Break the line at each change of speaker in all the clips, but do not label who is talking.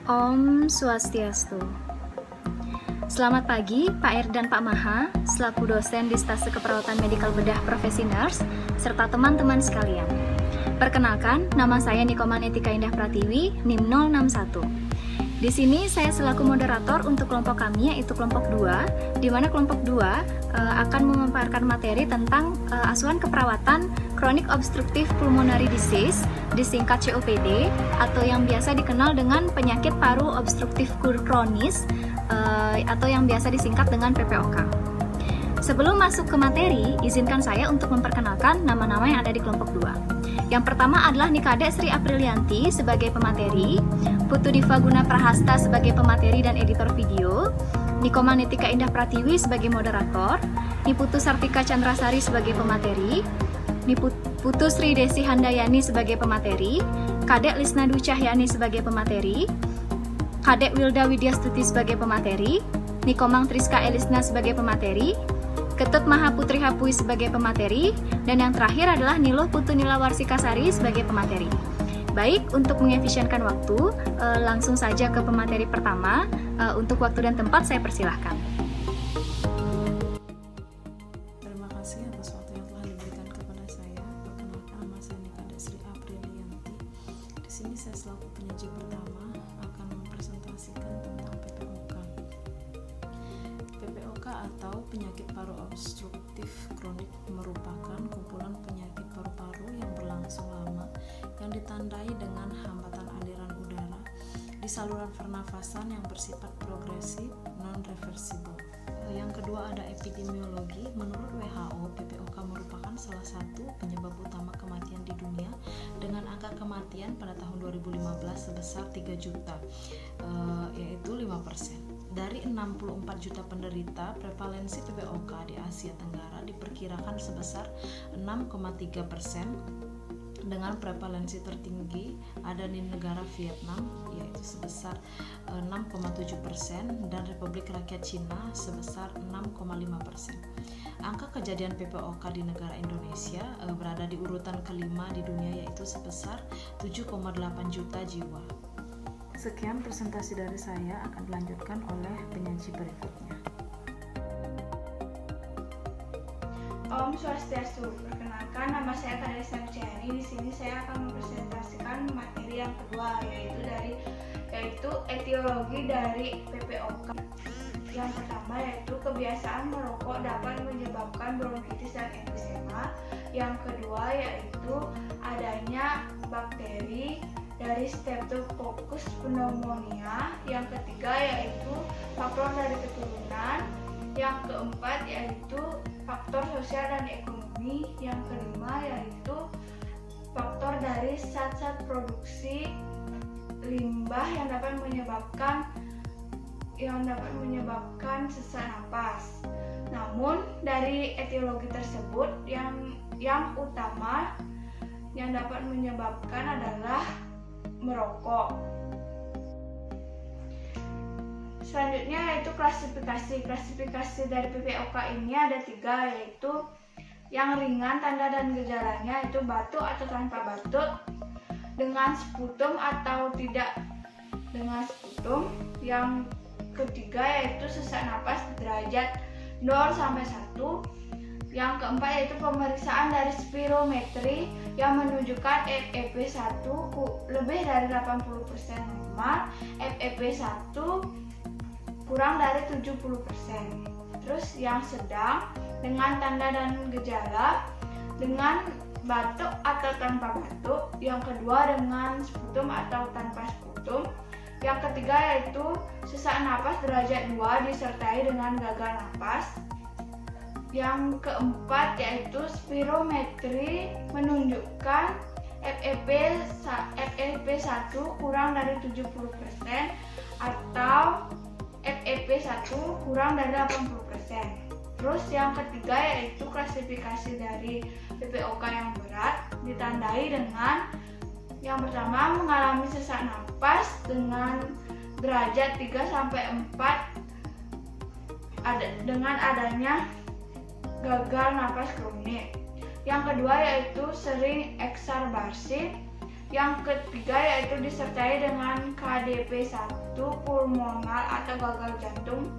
Om Swastiastu. Selamat pagi Pak Er dan Pak Maha, selaku dosen di Stase Keperawatan Medikal Bedah Profesi Nurse, serta teman-teman sekalian. Perkenalkan, nama saya Nikoma Netika Indah Pratiwi, NIM 061. Di sini saya selaku moderator untuk kelompok kami, yaitu kelompok 2, di mana kelompok 2 akan memaparkan materi tentang asuhan keperawatan Chronic Obstructive Pulmonary Disease, disingkat COPD, atau yang biasa dikenal dengan penyakit paru obstruktif kronis, atau yang biasa disingkat dengan PPOK. Sebelum masuk ke materi, izinkan saya untuk memperkenalkan nama-nama yang ada di kelompok 2. Yang pertama adalah Nikade Sri Aprilianti sebagai pemateri, Putu Diva Guna Prahasta sebagai pemateri dan editor video, Nikoma Netika Indah Pratiwi sebagai moderator, Niputu Sartika Chandrasari sebagai pemateri, Niputu Sri Desi Handayani sebagai pemateri, Kadek Lisna Dwi Cahyani sebagai pemateri, Kadek Wilda Widyastuti sebagai pemateri, Nikomang Triska Elisna sebagai pemateri, Ketut Mahaputri Hapui sebagai pemateri, dan yang terakhir adalah Niluh Putu Nila Warsikasari sebagai pemateri. Baik, untuk mengefisienkan waktu, langsung saja ke pemateri pertama. Untuk waktu dan tempat saya persilahkan.
Terima kasih atas waktu yang telah diberikan kepada saya. Perkenalkan, nama saya Nikade Sri Aprilianti. Di sini saya selaku penyaji pertama akan mempresentasikan tentang PPOK. PPOK atau penyakit paru obstruktif kronik merupakan kumpulan penyakit paru-paru yang berlangsung lama yang ditandai dengan hambatan aliran udara di saluran pernafasan yang bersifat progresif non-reversible. Yang kedua ada epidemiologi. Menurut WHO, PPOK merupakan salah satu penyebab utama kematian di dunia dengan angka kematian pada tahun 2015 sebesar 3 juta, yaitu 5%. Dari 64 juta penderita, prevalensi PPOK di Asia Tenggara diperkirakan sebesar 6,3%. Dengan prevalensi tertinggi ada di negara Vietnam, yaitu sebesar 6,7%, dan Republik Rakyat Cina sebesar 6,5%. Angka kejadian PPOK di negara Indonesia berada di urutan kelima di dunia, yaitu sebesar 7,8 juta jiwa. Sekian presentasi dari saya, akan dilanjutkan oleh penyaji berikutnya.
Om Swastiastu. Perkenalkan, nama saya Kadek Lisna Dwi Cahyani. Di sini saya akan mempresentasikan materi yang kedua, yaitu etiologi dari PPOK. Yang pertama yaitu kebiasaan merokok dapat menyebabkan bronkitis dan emfisema. Yang kedua yaitu adanya bakteri dari Streptococcus pneumonia. Yang ketiga yaitu faktor dari keturunan. Yang keempat yaitu faktor sosial dan ekonomi. Yang kelima yaitu faktor dari zat-zat produksi limbah yang dapat menyebabkan sesak napas. Namun dari etiologi tersebut yang utama yang dapat menyebabkan adalah merokok. Selanjutnya yaitu klasifikasi dari PPOK ini ada 3, yaitu yang ringan tanda dan gejalanya yaitu batuk atau tanpa batuk, dengan sputum atau tidak dengan sputum. Yang ketiga yaitu sesak napas derajat 0 sampai 1. Yang keempat yaitu pemeriksaan dari spirometri yang menunjukkan FEP1 lebih dari 80% normal, FEP1 kurang dari 70%. Terus yang sedang dengan tanda dan gejala dengan batuk atau tanpa batuk. Yang kedua dengan sputum atau tanpa sputum. Yang ketiga yaitu sesak napas derajat 2 disertai dengan gagal napas. Yang keempat yaitu spirometri menunjukkan FEP1 kurang dari 70% atau FEP1 kurang dari 80%. Terus yang ketiga yaitu klasifikasi dari PPOK yang berat, ditandai dengan yang pertama mengalami sesak napas dengan derajat 3 sampai 4 dengan adanya gagal napas kronik. Yang kedua yaitu sering eksarbasi. Yang ketiga yaitu disertai dengan KDP1 pulmonal atau gagal jantung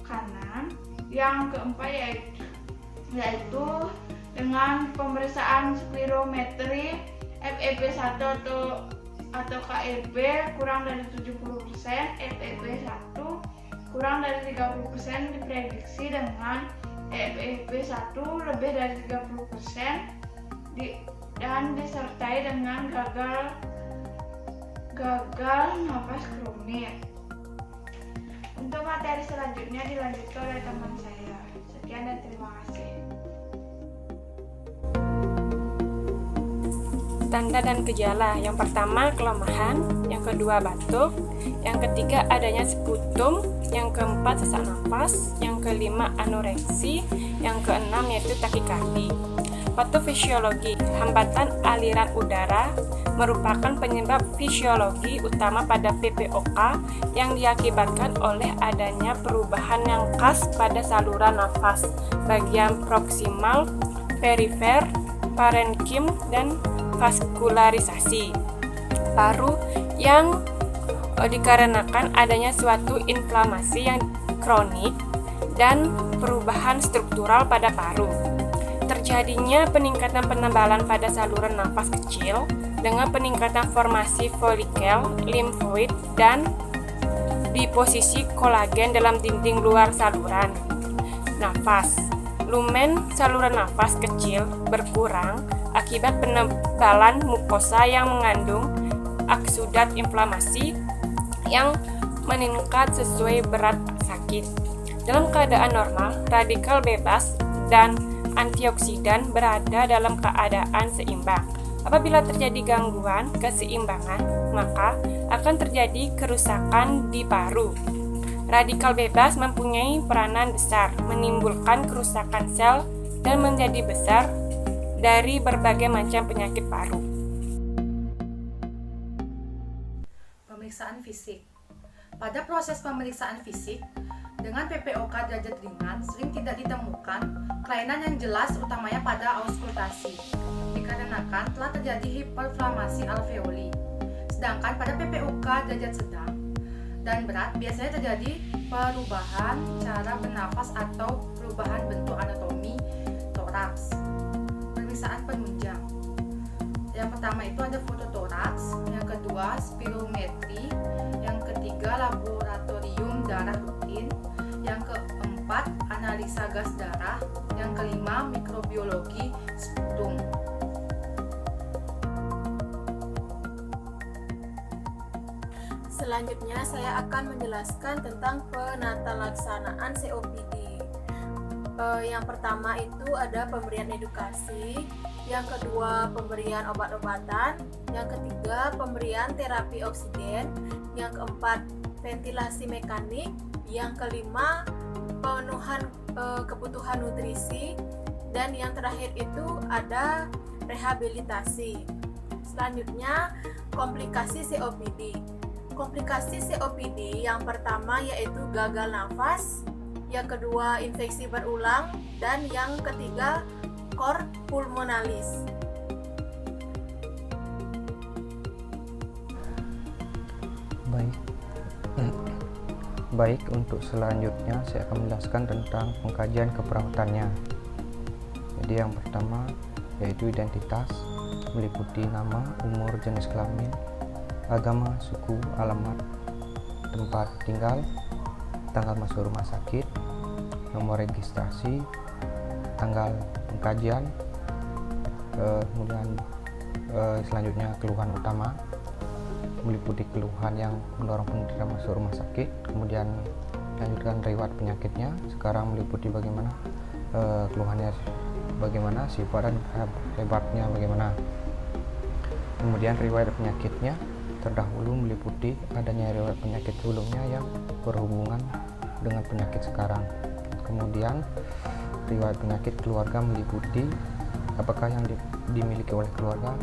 kanan. Yang keempat yaitu dengan pemeriksaan spirometri FEV1 atau KEB kurang dari 70%, FEV1 kurang dari 30% diprediksi dengan FEV1 lebih dari 30% dan disertai dengan gagal nafas kronik. Untuk materi selanjutnya dilanjutkan oleh teman saya. Sekian dan terima kasih.
Tanda dan gejala. Yang pertama kelemahan, yang kedua batuk, yang ketiga adanya sputum, yang keempat sesak nafas, yang kelima anoreksi, yang keenam yaitu takikardi. Patofisiologi, hambatan aliran udara merupakan penyebab fisiologi utama pada PPOK yang diakibatkan oleh adanya perubahan yang khas pada saluran nafas bagian proksimal, perifer, parenkim, dan vaskularisasi paru yang dikarenakan adanya suatu inflamasi yang kronik dan perubahan struktural pada paru. Terjadinya peningkatan penebalan pada saluran nafas kecil dengan peningkatan formasi folikel, limfoid, dan deposisi kolagen dalam dinding luar saluran nafas. Lumen saluran nafas kecil berkurang akibat penebalan mukosa yang mengandung aksudat inflamasi yang meningkat sesuai berat sakit. Dalam keadaan normal, radikal bebas dan antioksidan berada dalam keadaan seimbang. Apabila terjadi gangguan keseimbangan, maka akan terjadi kerusakan di paru. Radikal bebas mempunyai peranan besar menimbulkan kerusakan sel dan menjadi besar dari berbagai macam penyakit paru.
Pemeriksaan fisik. Pada proses pemeriksaan fisik, dengan PPOK derajat ringan sering tidak ditemukan kelainan yang jelas utamanya pada auskultasi dikarenakan telah terjadi hiperinflamasi alveoli. Sedangkan pada PPOK derajat sedang dan berat biasanya terjadi perubahan cara bernafas atau perubahan bentuk anatomi toraks. Pemeriksaan penunjang. Yang pertama itu ada fototoraks, yang kedua spirometri, yang ketiga laboratorium darah rutin, yang keempat analisa gas darah, yang kelima mikrobiologi sputum.
Selanjutnya saya akan menjelaskan tentang penatalaksanaan COPD. Yang pertama itu ada pemberian edukasi, yang kedua pemberian obat-obatan, yang ketiga pemberian terapi oksigen, yang keempat ventilasi mekanik, yang kelima pemenuhan kebutuhan nutrisi, dan yang terakhir itu ada rehabilitasi. Selanjutnya komplikasi COPD. Komplikasi COPD yang pertama yaitu gagal nafas, yang kedua infeksi berulang, dan yang ketiga cor pulmonalis.
Baik, untuk selanjutnya saya akan menjelaskan tentang pengkajian keperawatannya. Jadi yang pertama yaitu identitas, meliputi nama, umur, jenis kelamin, agama, suku, alamat, tempat tinggal, tanggal masuk rumah sakit, nomor registrasi, tanggal pengkajian, kemudian selanjutnya keluhan utama, meliputi keluhan yang mendorong penderita masuk rumah sakit, kemudian lanjutkan riwayat penyakitnya. Sekarang meliputi bagaimana keluhannya, bagaimana sifat dan hebatnya bagaimana. Kemudian riwayat penyakitnya terdahulu meliputi adanya riwayat penyakit sebelumnya yang berhubungan dengan penyakit sekarang. Kemudian riwayat penyakit keluarga meliputi apakah yang dimiliki oleh keluarga,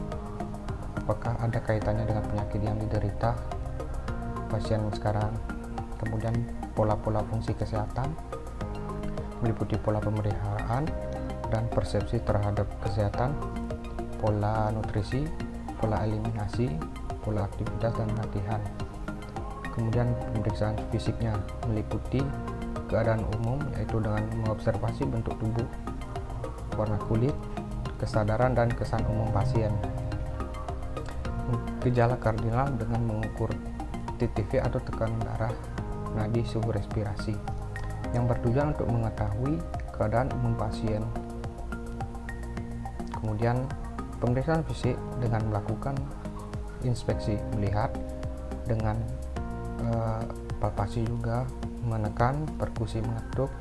apakah ada kaitannya dengan penyakit yang diderita pasien sekarang. Kemudian pola-pola fungsi kesehatan meliputi pola pemeliharaan dan persepsi terhadap kesehatan, pola nutrisi, pola eliminasi, pola aktivitas, dan latihan. Kemudian pemeriksaan fisiknya meliputi keadaan umum, yaitu dengan mengobservasi bentuk tubuh, warna kulit, kesadaran dan kesan umum pasien. Gejala kardinal dengan mengukur TTV atau tekanan darah, nadi, suhu respirasi, yang bertujuan untuk mengetahui keadaan umum pasien. Kemudian pemeriksaan fisik dengan melakukan inspeksi melihat, dengan palpasi juga, menekan, perkusi mengetuk,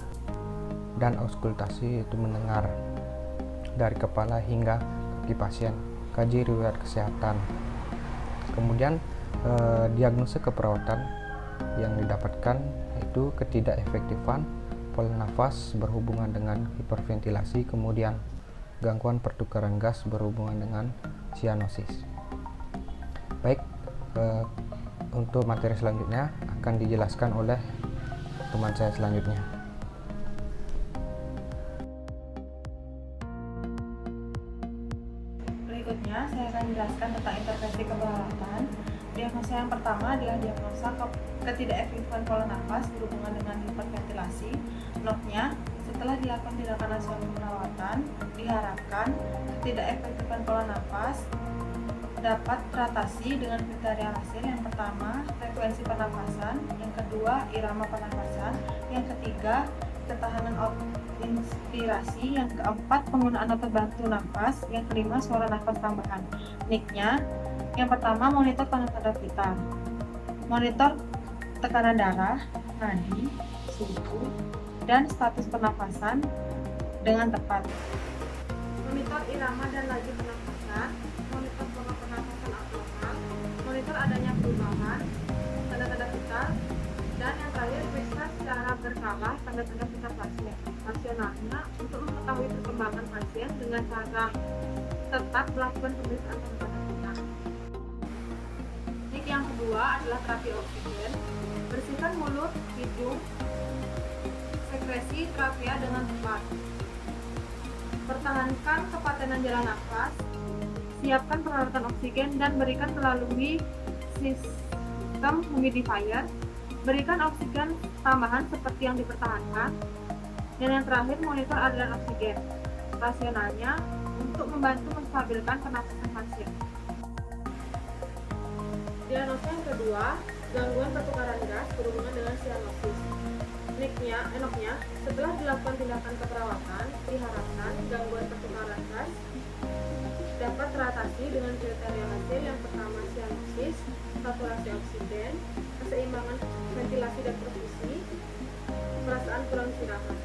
dan auskultasi itu mendengar dari kepala hingga kaki pasien. Kaji riwayat kesehatan. Kemudian diagnosa keperawatan yang didapatkan itu ketidakefektifan pola nafas berhubungan dengan hiperventilasi, kemudian gangguan pertukaran gas berhubungan dengan sianosis. Baik, untuk materi selanjutnya akan dijelaskan oleh teman saya selanjutnya.
Berikutnya saya akan menjelaskan tentang intervensi keperawatan. Diagnosa yang pertama adalah diagnosa ketidakefektifan pola nafas berhubungan dengan hiperventilasi. Notnya, setelah dilakukan tindakan nasional keperawatan, diharapkan ketidakefektifan pola nafas dapat teratasi dengan kriteria hasil. Yang pertama, frekuensi pernafasan, yang kedua, irama pernafasan, yang ketiga, ketahanan inspirasi, yang keempat, penggunaan otot bantu nafas, yang kelima, suara nafas tambahan. Niknya, yang pertama, monitor tanda-tanda vital, monitor tekanan darah, nadi, suhu, dan status pernafasan dengan tepat. Monitor irama dan laju pernafasan, monitor pola pernafasan abnormal, monitor adanya perubahan, tanda-tanda vital, dan yang terakhir periksa secara berkala tanda-tanda vital pasien. Rasionalnya untuk mengetahui perkembangan pasien dengan cara tetap melakukan pemeriksaan tanda-tanda vital. Yang kedua adalah terapi oksigen. Bersihkan mulut, hidung, sekresi trachea dengan tepat. Pertahankan kepatenan jalan nafas. Siapkan peralatan oksigen dan berikan melalui sistem humidifier. Berikan oksigen tambahan seperti yang dipertahankan. Dan yang terakhir, monitor aliran oksigen. Rasionalnya untuk membantu menstabilkan pernafasan pasien. Diagnosa yang kedua, gangguan pertukaran gas berhubungan dengan sianosis. Enoknya, setelah dilakukan tindakan keperawatan, diharapkan gangguan pertukaran gas dapat teratasi dengan kriteria hasil. Yang pertama, sianosis, saturasi oksigen, keseimbangan ventilasi dan perfusi, perasaan kurang istirahat.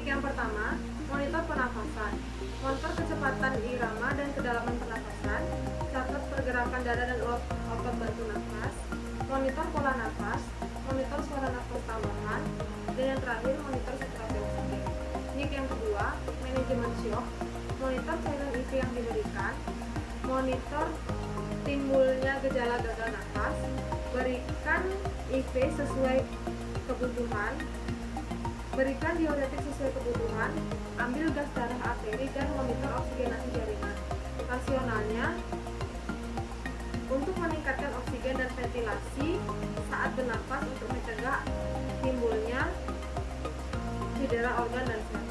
Yang pertama, monitor pernafasan, monitor kecepatan irama dan kedalaman pernafasan, catat pergerakan dada dan otot bantu nafas, monitor pola nafas, monitor suara nafas tambahan, dan yang terakhir monitor saturasi oksigen. Yang kedua, manajemen shock, monitor cairan IV yang diberikan, monitor timbulnya gejala gagal nafas, berikan IV sesuai kebutuhan, berikan diuretik sesuai kebutuhan, ambil gas darah arteri, dan monitor oksigenasi jaringan. Rasionalnya untuk meningkatkan oksigen dan ventilasi saat bernafas untuk mencegah timbulnya cedera organ dan sel.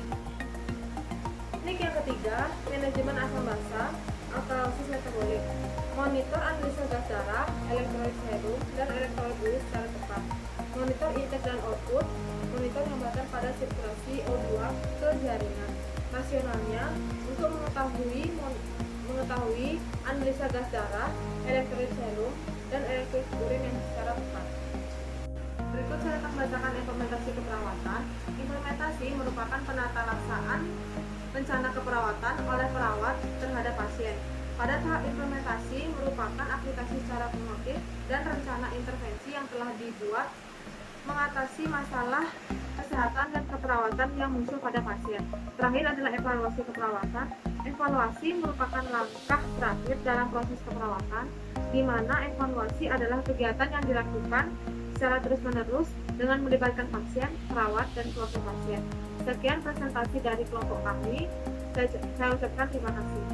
Yang ketiga, manajemen asam basa, alkalosis metabolik, monitor analisa gas darah, elektrolit serum, dan elektrolit urin secara tepat, monitor intake dan output, monitor hambatan pada sirkulasi O2 ke jaringan. Rasionalnya untuk mengetahui analisa gas darah, elektrolit serum, dan elektrolit urin yang secara tepat. Berikut saya akan membacakan implementasi keperawatan. Implementasi merupakan penata laksanaan rencana keperawatan oleh perawat terhadap pasien. Pada tahap implementasi merupakan aplikasi secara kumulatif dan rencana intervensi yang telah dibuat mengatasi masalah kesehatan dan keperawatan yang muncul pada pasien. Terakhir adalah evaluasi keperawatan. Evaluasi merupakan langkah terakhir dalam proses keperawatan, di mana evaluasi adalah kegiatan yang dilakukan secara terus-menerus dengan melibatkan pasien, perawat, dan keluarga pasien. Sekian presentasi dari kelompok kami. Saya ucapkan terima kasih.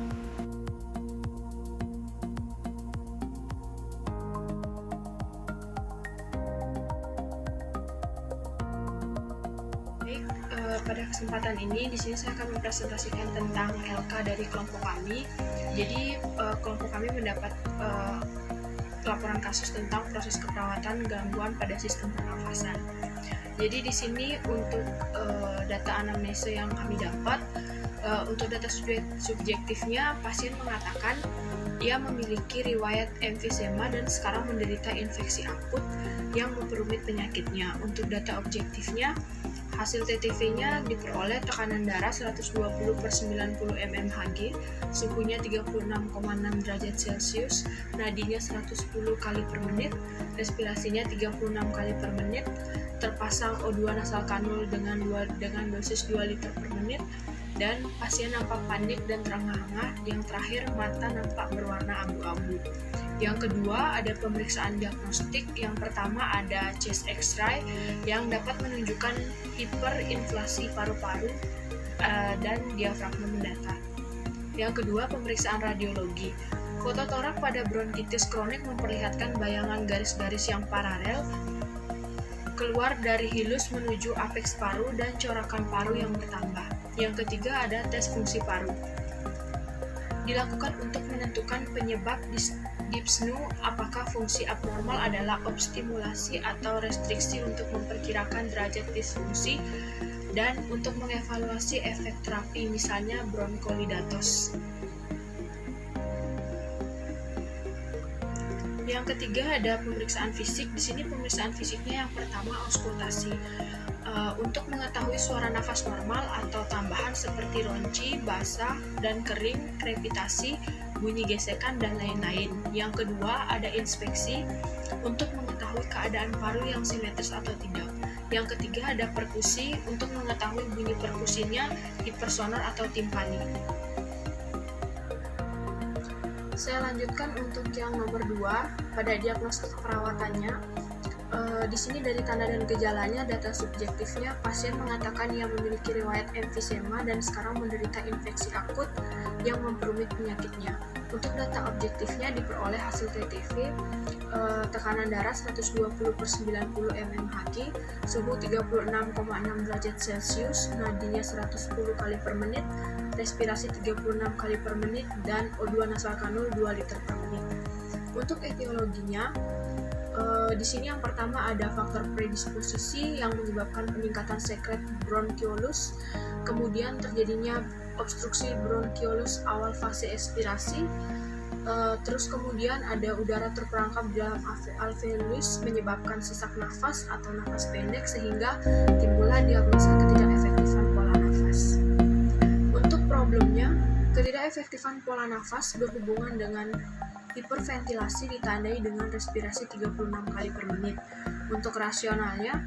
pada kesempatan ini di sini saya akan mempresentasikan tentang LK dari kelompok kami. Jadi kelompok kami mendapat laporan kasus tentang proses keperawatan gangguan pada sistem pernafasan. Jadi di sini untuk data anamnese yang kami dapat, untuk data subjektifnya pasien mengatakan ia memiliki riwayat emfisema dan sekarang menderita infeksi akut yang memperumit penyakitnya. Untuk data objektifnya, hasil TTV-nya diperoleh tekanan darah 120/90 mmHg, suhunya 36,6 derajat Celcius, nadinya 110 kali per menit, respirasinya 36 kali per menit, terpasang O2 nasal kanul dengan dosis 2 liter per menit, dan pasien nampak panik dan terengah-engah. Yang terakhir, mata nampak berwarna abu-abu. Yang kedua, ada pemeriksaan diagnostik. Yang pertama ada chest X-ray yang dapat menunjukkan hiperinflasi paru-paru dan diafragma mendatar. Yang kedua, pemeriksaan radiologi. Foto torak pada bronkitis kronik memperlihatkan bayangan garis-garis yang paralel keluar dari hilus menuju apeks paru dan corakan paru yang bertambah. Yang ketiga ada tes fungsi paru. Dilakukan untuk menentukan penyebab dyspnea, apakah fungsi abnormal adalah obstimulasi atau restriksi untuk memperkirakan derajat disfungsi, dan untuk mengevaluasi efek terapi misalnya broncholidatos. Yang ketiga ada pemeriksaan fisik. Di sini pemeriksaan fisiknya yang pertama auskultasi. Untuk mengetahui suara nafas normal atau tambahan seperti ronci, basah, dan kering, krepitasi, bunyi gesekan, dan lain-lain. Yang kedua ada inspeksi untuk mengetahui keadaan paru yang simetris atau tidak. Yang ketiga ada perkusi untuk mengetahui bunyi perkusinya hipersonar atau timpani. Saya lanjutkan untuk yang nomor 2 pada diagnostik perawatannya. Di sini dari tanda dan gejalanya, data subjektifnya pasien mengatakan ia memiliki riwayat emfisema dan sekarang menderita infeksi akut yang memperumit penyakitnya. Untuk data objektifnya diperoleh hasil TTV, tekanan darah 120/90 mmHg, suhu 36,6 derajat Celcius, nadinya 110 kali per menit, respirasi 36 kali per menit, dan O2 nasal kanul 2 liter per menit. Untuk etiologinya, di sini yang pertama ada faktor predisposisi yang menyebabkan peningkatan sekret bronkiolus, kemudian terjadinya obstruksi bronkiolus awal fase ekspirasi, terus kemudian ada udara terperangkap di dalam alveolus menyebabkan sesak nafas atau nafas pendek sehingga timbullah diagnosa ketidakefektifan pola nafas. Untuk problemnya, ketidakefektifan pola nafas berhubungan dengan hiperventilasi ditandai dengan respirasi 36 kali per menit. Untuk rasionalnya,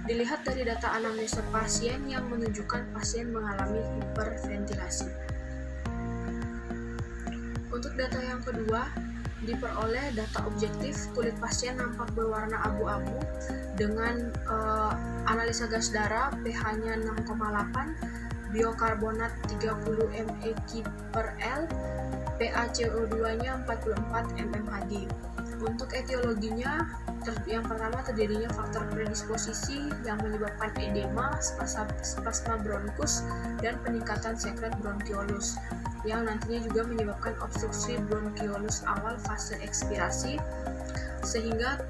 dilihat dari data anamnesa pasien yang menunjukkan pasien mengalami hiperventilasi. Untuk data yang kedua, diperoleh data objektif. Kulit pasien nampak berwarna abu-abu dengan analisa gas darah, pH-nya 6,8, biokarbonat 30 mEq/L, PaCO2-nya 44 mmHg. Untuk etiologinya, yang pertama terjadinya faktor predisposisi yang menyebabkan edema, spasma bronkus, dan peningkatan sekret bronkiolus yang nantinya juga menyebabkan obstruksi bronkiolus awal fase ekspirasi sehingga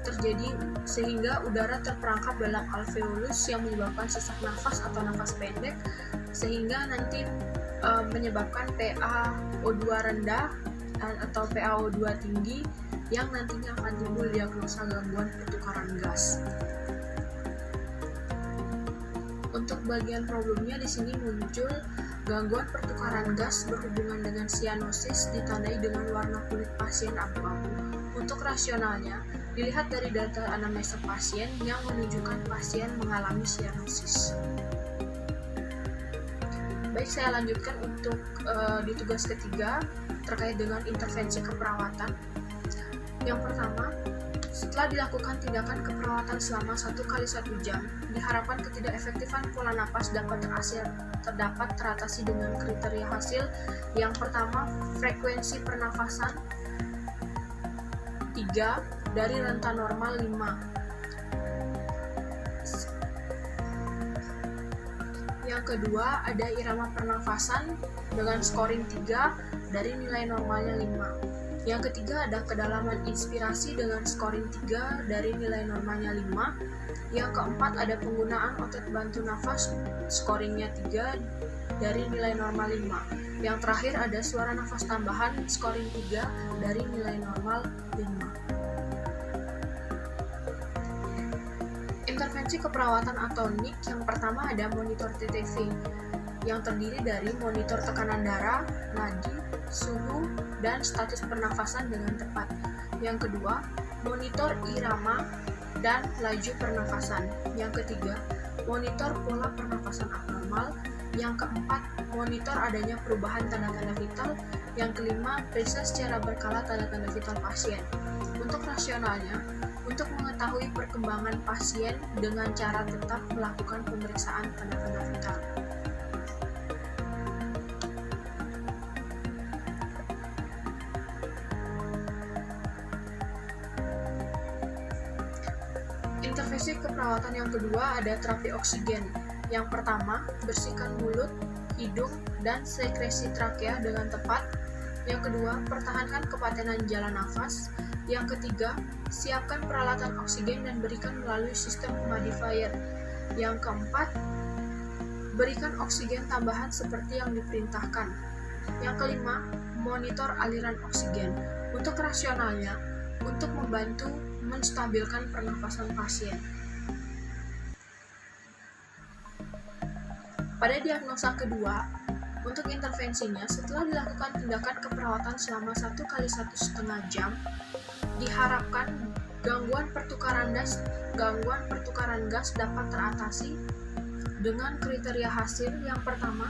udara terperangkap dalam alveolus yang menyebabkan sesak nafas atau nafas pendek sehingga nanti menyebabkan PaO2 rendah atau PaO2 tinggi yang nantinya akan timbul diagnosa gangguan pertukaran gas. Untuk bagian problemnya di sini muncul gangguan pertukaran gas berhubungan dengan sianosis ditandai dengan warna kulit pasien abu-abu. Untuk rasionalnya, dilihat dari data anamnesa pasien yang menunjukkan pasien mengalami sianosis. Baik, saya lanjutkan untuk di tugas ketiga terkait dengan intervensi keperawatan. Yang pertama, setelah dilakukan tindakan keperawatan selama 1x1 jam, diharapkan ketidakefektifan pola napas dapat teratasi dengan kriteria hasil. Yang pertama, frekuensi pernafasan 3 dari rentan normal 5. Yang kedua ada irama pernafasan dengan scoring 3 dari nilai normalnya 5. Yang ketiga ada kedalaman inspirasi dengan scoring 3 dari nilai normalnya 5. Yang keempat ada penggunaan otot bantu nafas, scoringnya 3 dari nilai normal 5. Yang terakhir ada suara nafas tambahan, scoring 3 dari nilai normal 5. Intervensi keperawatan atau NIC yang pertama ada monitor TTV yang terdiri dari monitor tekanan darah, nadi, suhu, dan status pernafasan dengan tepat. Yang kedua, monitor irama dan laju pernafasan. Yang ketiga, monitor pola pernafasan abnormal. Yang keempat, monitor adanya perubahan tanda-tanda vital. Yang kelima, periksa secara berkala tanda-tanda vital pasien. Untuk rasionalnya, untuk mengetahui perkembangan pasien dengan cara tetap melakukan pemeriksaan tanda-tanda vital. Intervensi keperawatan yang kedua ada terapi oksigen. Yang pertama, bersihkan mulut, hidung, dan sekresi trakea dengan tepat. Yang kedua, pertahankan kepatenan jalan nafas. Yang ketiga, siapkan peralatan oksigen dan berikan melalui sistem humidifier. Yang keempat, berikan oksigen tambahan seperti yang diperintahkan. Yang kelima, monitor aliran oksigen. Untuk rasionalnya, untuk membantu menstabilkan pernafasan pasien. Pada diagnosa kedua, untuk intervensinya setelah dilakukan tindakan keperawatan selama 1 x 1,5 jam, diharapkan gangguan pertukaran gas dapat teratasi dengan kriteria hasil. Yang pertama,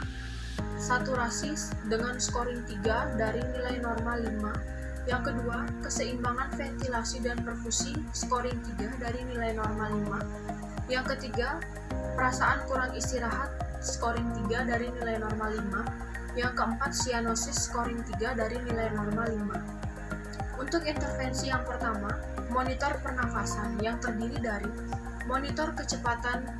saturasi dengan scoring 3 dari nilai normal 5. Yang kedua, keseimbangan ventilasi dan perfusi, scoring 3 dari nilai normal 5. Yang ketiga, perasaan kurang istirahat, scoring 3 dari nilai normal 5. Yang keempat, sianosis, scoring 3 dari nilai normal 5. Untuk intervensi yang pertama, monitor pernafasan yang terdiri dari monitor kecepatan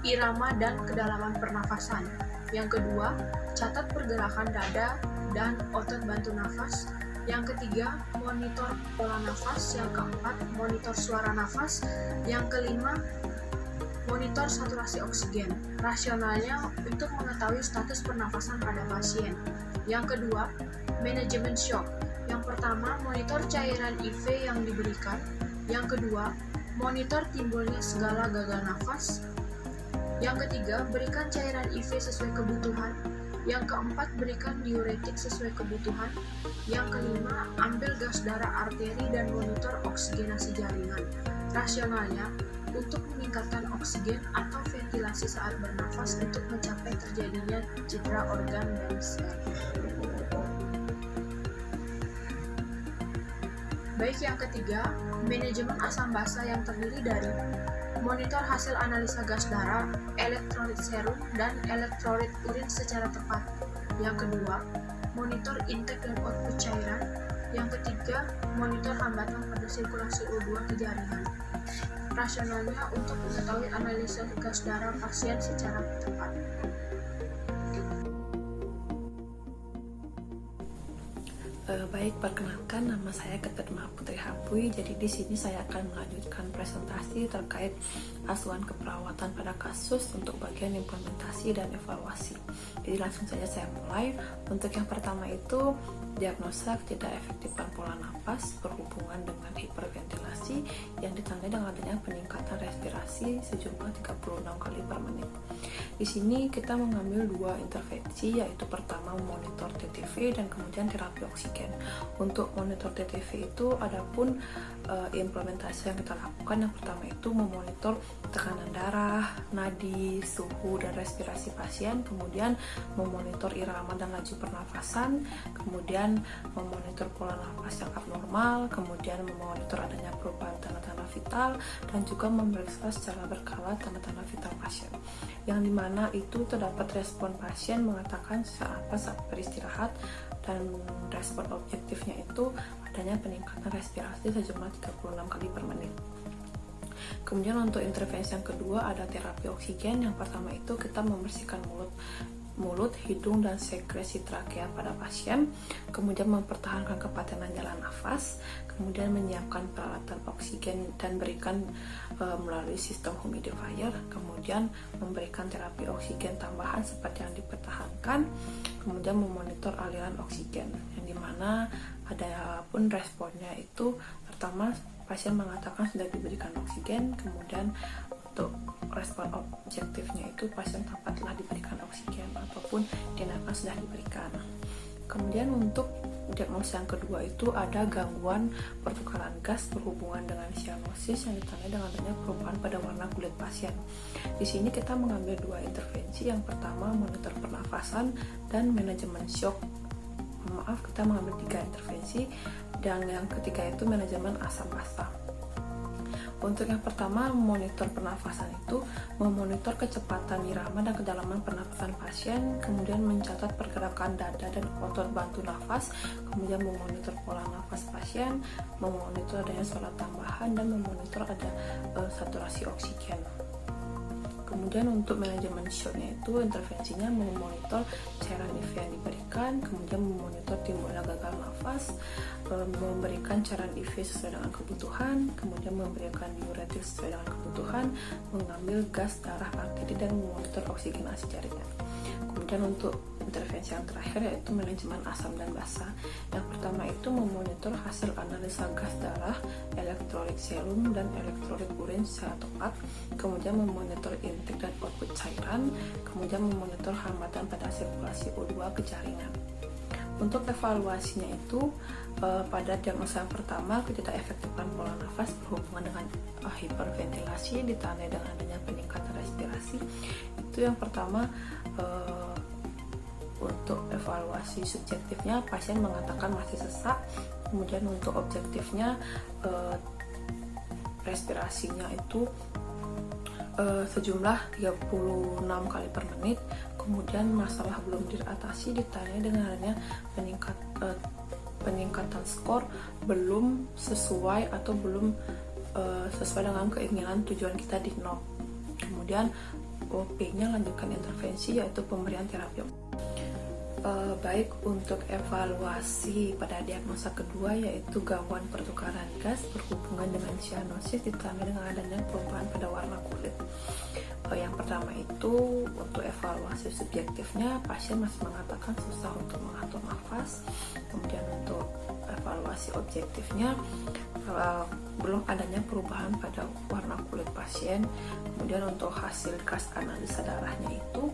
irama dan kedalaman pernafasan. Yang kedua, catat pergerakan dada dan otot bantu nafas. Yang ketiga, monitor pola nafas. Yang keempat, monitor suara nafas. Yang kelima, monitor saturasi oksigen. Rasionalnya untuk mengetahui status pernafasan pada pasien. Yang kedua, manajemen shock. Yang pertama, monitor cairan IV yang diberikan. Yang kedua, monitor timbulnya segala gagal nafas. Yang ketiga, berikan cairan IV sesuai kebutuhan. Yang keempat, berikan diuretik sesuai kebutuhan. Yang kelima, ambil gas darah arteri dan monitor oksigenasi jaringan. Rasionalnya, untuk meningkatkan oksigen atau ventilasi saat bernafas untuk mencapai terjadinya cedera organ dan sel. Baik, yang ketiga, manajemen asam basa yang terdiri dari monitor hasil analisa gas darah, elektrolit serum, dan elektrolit urin secara tepat. Yang kedua, monitor intake dan output cairan. Yang ketiga, monitor hambatan pada sirkulasi O2 ke jaringan. Rasionalnya untuk mengetahui analisa gas darah pasien secara tepat.
Baik, perkenalkan, nama saya Keterma Putri Hapui. Jadi di sini saya akan melanjutkan presentasi terkait asuhan keperawatan pada kasus untuk bagian implementasi dan evaluasi. Jadi langsung saja saya mulai. Untuk yang pertama itu diagnosa ketidakefektifan pola napas berhubungan dengan hiperventilasi yang ditandai dengan adanya peningkatan respirasi sejumlah 36 kali per menit. Di sini kita mengambil dua intervensi, yaitu pertama monitor TTV dan kemudian terapi oksigen. Untuk monitor TTV itu adapun implementasi yang kita lakukan, yang pertama itu memonitor tekanan darah, nadi, suhu dan respirasi pasien, kemudian memonitor irama dan laju pernafasan, kemudian memonitor pola nafas yang abnormal, kemudian memonitor adanya perubahan tanda-tanda vital, dan juga memeriksa secara berkala tanda-tanda vital pasien, yang dimana itu terdapat respon pasien mengatakan saat beristirahat, dan respon objektifnya itu adanya peningkatan respirasi sejumlah 36 kali per menit.
Kemudian untuk intervensi yang kedua ada terapi oksigen. Yang pertama itu kita membersihkan mulut, hidung, dan sekresi trakea pada pasien, kemudian mempertahankan kepatenan jalan nafas, kemudian menyiapkan peralatan oksigen dan berikan melalui sistem humidifier, kemudian memberikan terapi oksigen tambahan seperti yang dipertahankan, kemudian memonitor aliran oksigen, yang dimana ada pun responnya itu pertama pasien mengatakan sudah diberikan oksigen, kemudian untuk respon objektifnya itu pasien tampak telah diberikan oksigen ataupun tindakan sudah diberikan. Kemudian untuk diagnosis yang kedua itu ada gangguan pertukaran gas berhubungan dengan cyanosis yang ditandai dengan adanya perubahan pada warna kulit pasien. Di sini kita mengambil dua intervensi. Yang pertama monitor pernafasan dan manajemen shock. Maaf, kita mengambil 3 intervensi, dan yang ketiga itu manajemen asam basa. Untuk yang pertama, monitor pernafasan itu memonitor kecepatan irama dan kedalaman pernafasan pasien, kemudian mencatat pergerakan dada dan otot bantu nafas, kemudian memonitor pola nafas pasien, memonitor adanya suara tambahan, dan memonitor ada saturasi oksigen. Kemudian untuk manajemen shocknya itu intervensinya memonitor cairan IV yang diberikan, kemudian memonitor timbulnya gagal nafas, memberikan cairan IV sesuai dengan kebutuhan, kemudian memberikan diuretik sesuai dengan kebutuhan, mengambil gas darah RTD, dan memonitor oksigenasi jaringan. Kemudian untuk intervensi yang terakhir yaitu manajemen asam dan basa. Yang pertama itu memonitor hasil analisa gas darah, elektrolit serum, dan elektrolit urin secara tepat, kemudian memonitor intake dan output cairan, kemudian memonitor hambatan pada sirkulasi O2 ke jaringan. Untuk evaluasinya itu pada diagnosa yang pertama ketidakefektifan pola nafas berhubungan dengan hiperventilasi ditandai dengan adanya peningkatan respirasi. Itu yang pertama. Untuk evaluasi subjektifnya pasien mengatakan masih sesak, kemudian untuk objektifnya respirasinya itu sejumlah 36 kali per menit, kemudian masalah belum diatasi ditandai dengan adanya peningkatan skor belum sesuai atau belum sesuai dengan keinginan tujuan kita di 0. Kemudian OP-nya lanjutkan intervensi yaitu pemberian terapi. Baik untuk evaluasi pada diagnosa kedua yaitu gangguan pertukaran gas berhubungan dengan cyanosis ditandai dengan adanya perubahan pada warna kulit. Yang pertama itu untuk evaluasi subjektifnya pasien masih mengatakan susah untuk mengatur nafas. Kemudian untuk evaluasi objektifnya belum adanya perubahan pada warna kulit pasien. Kemudian untuk hasil gas analisa darahnya itu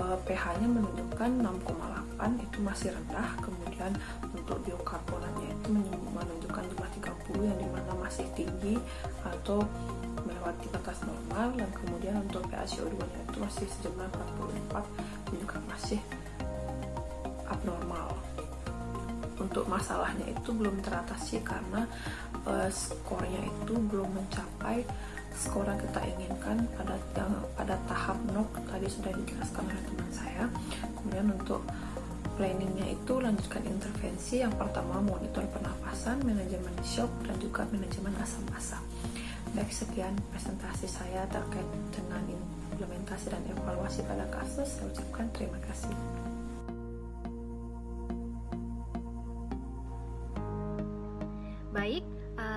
pH-nya menunjukkan 6,8, itu masih rendah. Kemudian untuk biokarbonatnya itu menunjukkan jumlah 30 yang dimana masih tinggi atau melewati batas normal, dan kemudian untuk PaCO2 nya itu masih sejumlah 44 juga masih abnormal. Untuk masalahnya itu belum teratasi karena skornya itu belum mencapai skor yang kita inginkan pada tahap NOK tadi sudah dijelaskan oleh teman saya. Kemudian untuk planningnya itu lanjutkan intervensi. Yang pertama monitor pernapasan, manajemen shock, dan juga manajemen asam basa. Baik, sekian presentasi saya terkait dengan implementasi dan evaluasi pada kasus. Saya ucapkan terima kasih.
Baik,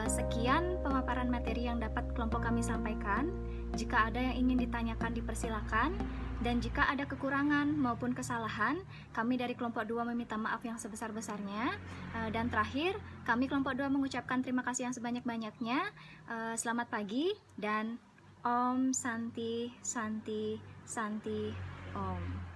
sekian pemaparan materi yang dapat kelompok kami sampaikan. Jika ada yang ingin ditanyakan dipersilakan, dan jika ada kekurangan maupun kesalahan, kami dari kelompok 2 meminta maaf yang sebesar-besarnya. Dan terakhir, kami kelompok 2 mengucapkan terima kasih yang sebanyak-banyaknya. Selamat pagi dan Om Santi Santi Santi Om.